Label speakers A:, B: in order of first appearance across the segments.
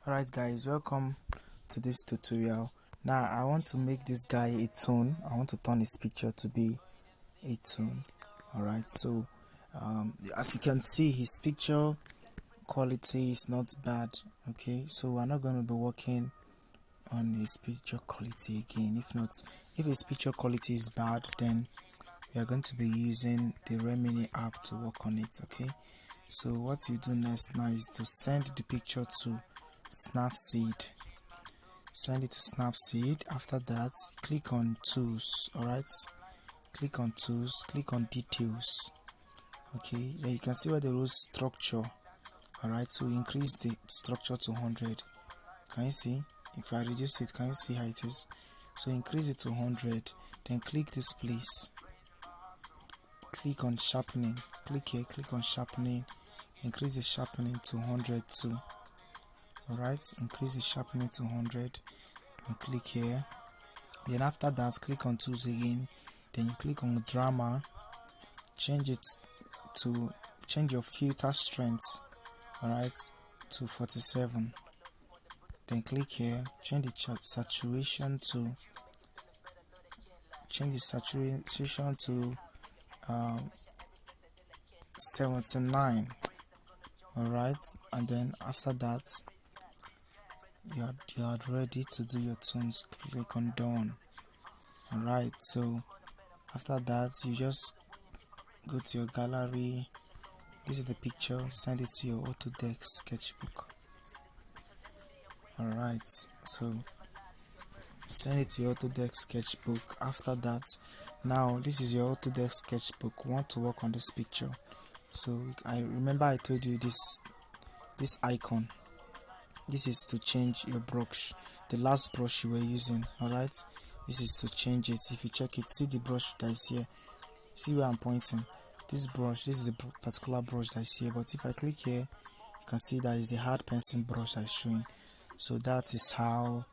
A: Alright guys, welcome to this tutorial. Now I want to make this guy a tone. I want to turn his picture to be a tone. Alright, so as you can see, his picture quality is not bad. Okay, so we're not going to be working on his picture quality again. If his picture quality is bad, then we are going to be using the Remini app to work on it. Okay, so what you do next now is to send the picture to Snapseed. Send it to Snapseed. After that, click on tools. Alright, click on tools, click on details. Okay, then you can see where there is structure. Alright, so increase the structure to 100. Can you see? If I reduce it, can you see how it is? So increase it to 100, then click this place, click on sharpening, click here, click on sharpening, increase the sharpening to 100 too. Alright, increase the sharpening to 100 and click here. Then after that, click on tools again, then you click on drama, change your filter strength, alright, to 47. Then click here, change the saturation to 79. Alright, and then after that, you are ready to do your tones. Click on done. Alright, so after that, you just go to your gallery. This is the picture, send it to your Autodesk sketchbook. Alright, so send it to your Autodesk sketchbook. After that, now this is your Autodesk sketchbook. We want to work on this picture. So I remember I told you this icon. This is to change your brush, the last brush you were using. Alright, this is to change it. If you check it, see the brush that is here. See where I'm pointing? This brush, this is the particular brush that is here. But if I click here, you can see that is the hard pencil brush that is showing. So that is how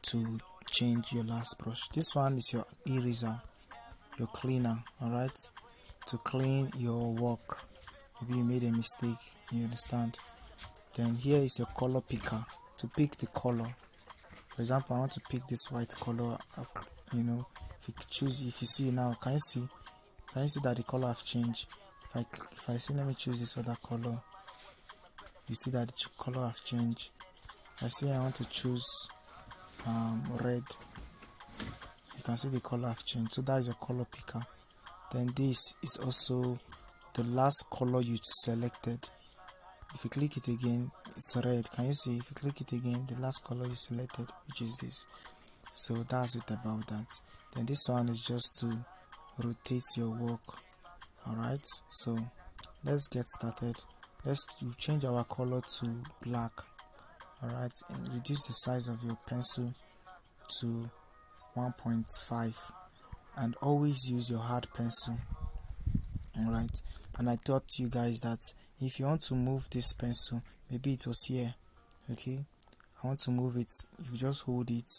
A: to change your last brush. This one is your eraser, your cleaner. Alright, to clean your work. Maybe you made a mistake, you understand. Then here is your color picker, to pick the color. For example, I want to pick this white color. If you see now, can you see that the color have changed? If I say let me choose this other color, you see that the color have changed. I say I want to choose red, you can see the color have changed. So that is your color picker. Then this is also the last color you selected. If you click it again, it's red. Can you see? If you click it again, the last color you selected, which is this. So that's it about that. Then this one is just to rotate your work. Alright, so let's get started. Let's change our color to black. Alright, and reduce the size of your pencil to 1.5 and always use your hard pencil. Alright, and I taught you guys that if you want to move this pencil, maybe it was here, okay, I want to move it, you just hold it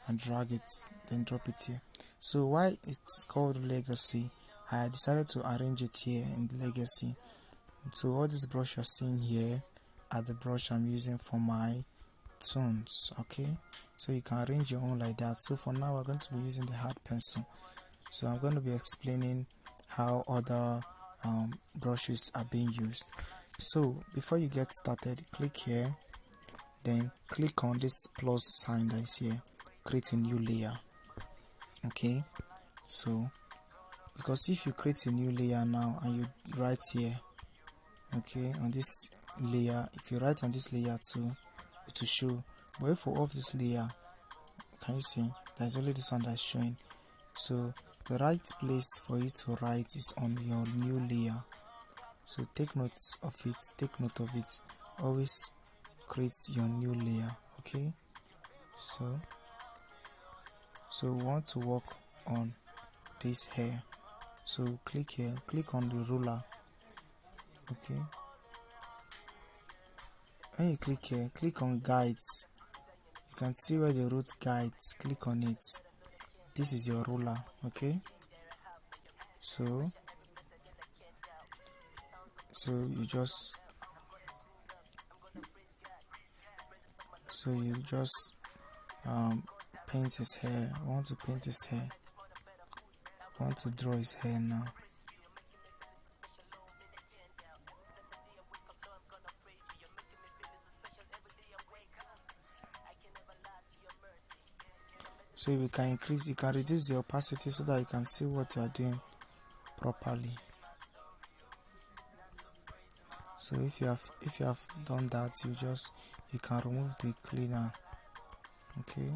A: and drag it, then drop it here. So why it's called legacy, I decided to arrange it here in legacy. So all this brush you're seeing here are the brush I'm using for my tones. Okay, so you can arrange your own like that. So for now we're going to be using the hard pencil. So I'm going to be explaining how other brushes are being used. So before you get started, click here, then click on this plus sign that is here, create a new layer. Okay, so because if you create a new layer now and you write here, okay, on this layer, if you write on this layer too, it will show. But if we off this layer, can you see there's only this one that's showing? So the right place for you to write is on your new layer. So take note of it. Always create your new layer. Okay, so we want to work on this hair. So click here, click on the ruler. Okay, when you click here, click on guides. You can see where the root guides, click on it. This is your ruler. Okay, so you just So you just paint his hair. I want to paint his hair. I want to draw his hair now. So you can reduce the opacity so that you can see what you are doing properly. So if you have done that, you can remove the cleaner. Okay.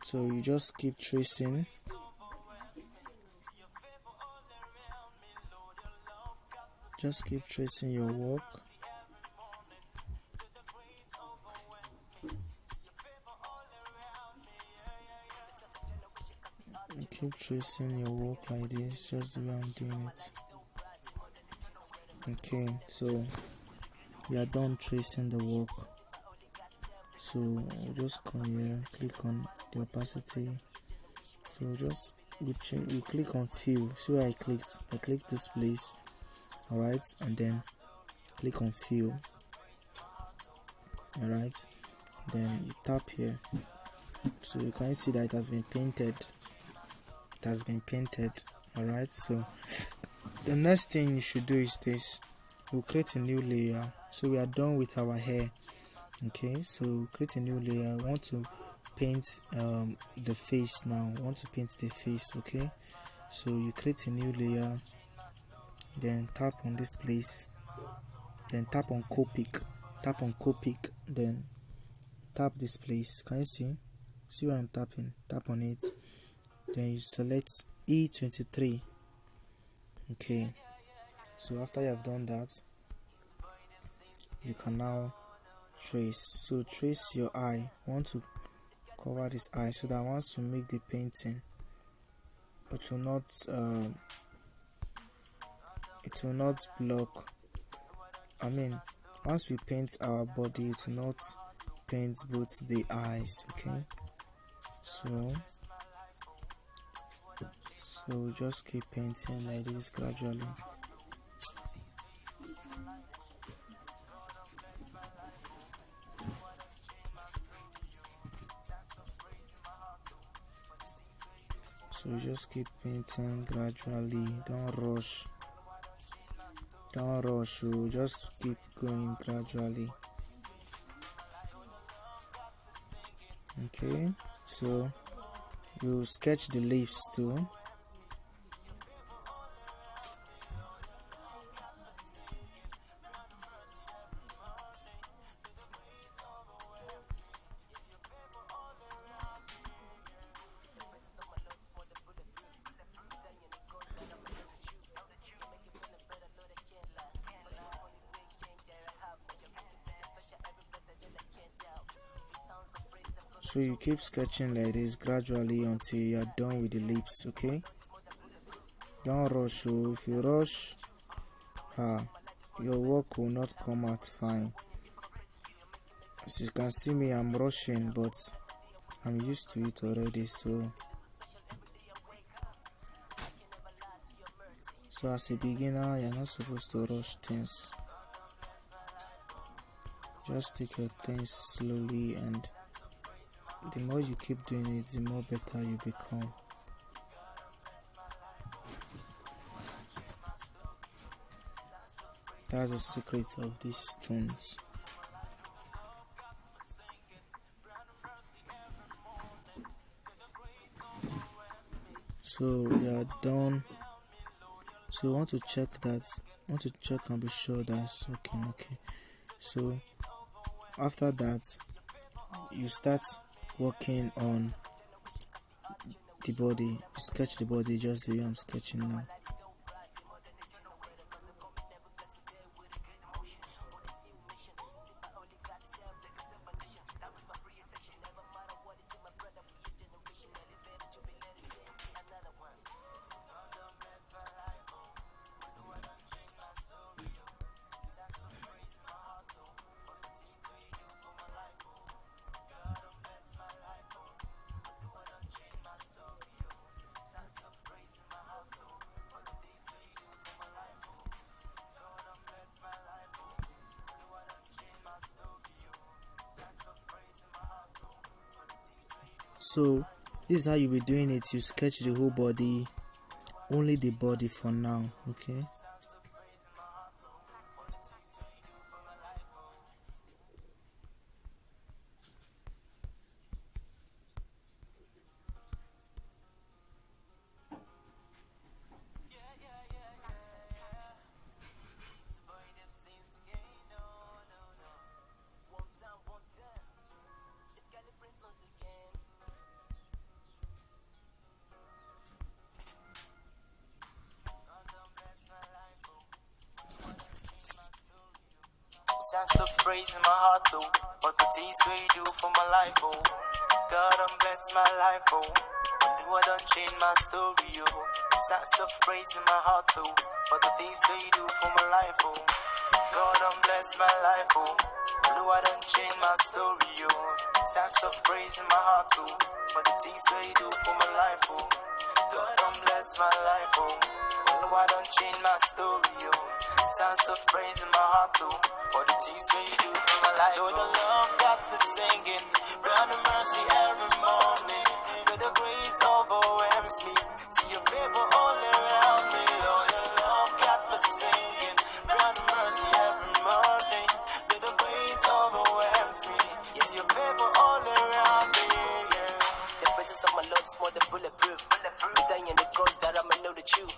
A: So you just keep tracing. Just keep tracing your work. Keep tracing your work like this, just the way I'm doing it. Okay, so we are done tracing the work. So we'll just come here, click on the opacity. So we click on fill. See where I clicked this place. Alright, and then click on fill. Alright, then you tap here. So you can see that it has been painted. Alright, so the next thing you should do is this. We'll create a new layer. So we are done with our hair. Okay, so create a new layer. I want to paint the face now. I want to paint the face. Okay, so you create a new layer, then tap on this place, then tap on Copic, then tap this place. Can you see where I'm tapping? Tap on it, then you select E23. Okay, so after you have done that, you can now trace. So trace your eye. I want to cover this eye so that once you make the painting, it will not block. I mean, once we paint our body, it will not paint both the eyes. Okay, so just keep painting like this gradually. So just keep painting gradually. Don't rush. You just keep going gradually. Okay, so you sketch the leaves too. So you keep sketching like this gradually until you are done with the lips. Okay, don't rush. So if you rush, your work will not come out fine. As you can see me, I'm rushing, but I'm used to it already. So as a beginner, you're not supposed to rush things. Just take your things slowly, and the more you keep doing it, the more better you become. That's the secret of these stones. So we are done. So I want to check and be sure that's okay. So after that, you start working on the body. Sketch the body just the way I'm sketching now. So this is how you'll be doing it. You sketch the whole body, only the body for now. Okay.
B: Sounds so praise in my heart, oh. What the things you do for my life, oh. God, bless my life, oh. Only I don't change my story, oh. Sounds of praise in my heart, oh. What the things you do for my life, oh. God, bless my life, oh. Only I don't change my story, oh. Sounds of praise in my heart, oh. What the things you do for my life, oh. God, bless my life, oh. Only I don't change my story, oh. Sounds of praise in my heart, oh. For the things you do for my life, oh. Your love got me singing, brand new mercy every morning. With the grace overwhelms me. See your favor all around me, Lord. Your love got me singing, brand new mercy every morning. With the grace overwhelms me. See your favor all around me, yeah. The presence of my Lord is more than bulletproof. Dying in the cause that I may know the truth.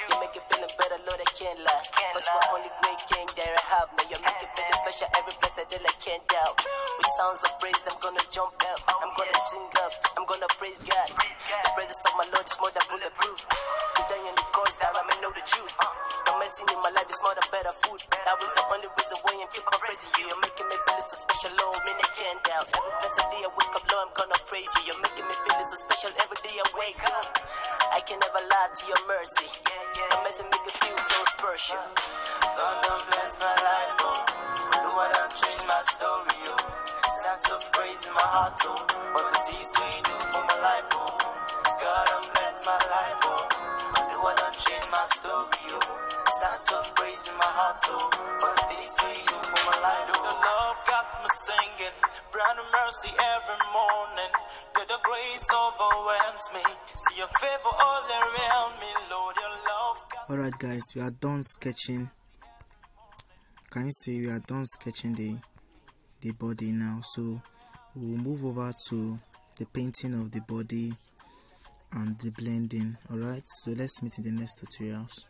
B: You make it feeling better, Lord, I can't lie. That's my only great king that I have. Now you make it feeling special every place I did, I can't doubt. With sounds of praise, I'm gonna jump up. I'm gonna sing up, I'm gonna praise God. The presence of my Lord is more than bulletproof. Dying in the cause that I may know the truth. The medicine in my life is more than better food. That was the only reason why I'm keep on praising you. You're making me feel so special, Lord, man, I can't doubt. Every blessed day I wake up, Lord, I'm gonna praise you. You're making me feel so special every day I wake up. I can never lie to your mercy. The message make you feel so special. God don't bless my life, oh. Lord, I don't change my story, oh. Sounds of praise in my heart, oh. What the things we do for my life, oh. God don't bless my life, oh. Lord, I don't change my story, oh. Sounds of praise in my heart, oh. What the things we do for my life, oh. Your love got me singing, brand new mercy every morning. That the grace overwhelms me. See your favor all around me, Lord. Your love got me.
A: Alright guys, we are done sketching. Can you see we are done sketching the body now? So we'll move over to the painting of the body and the blending. Alright, so let's meet in the next tutorials.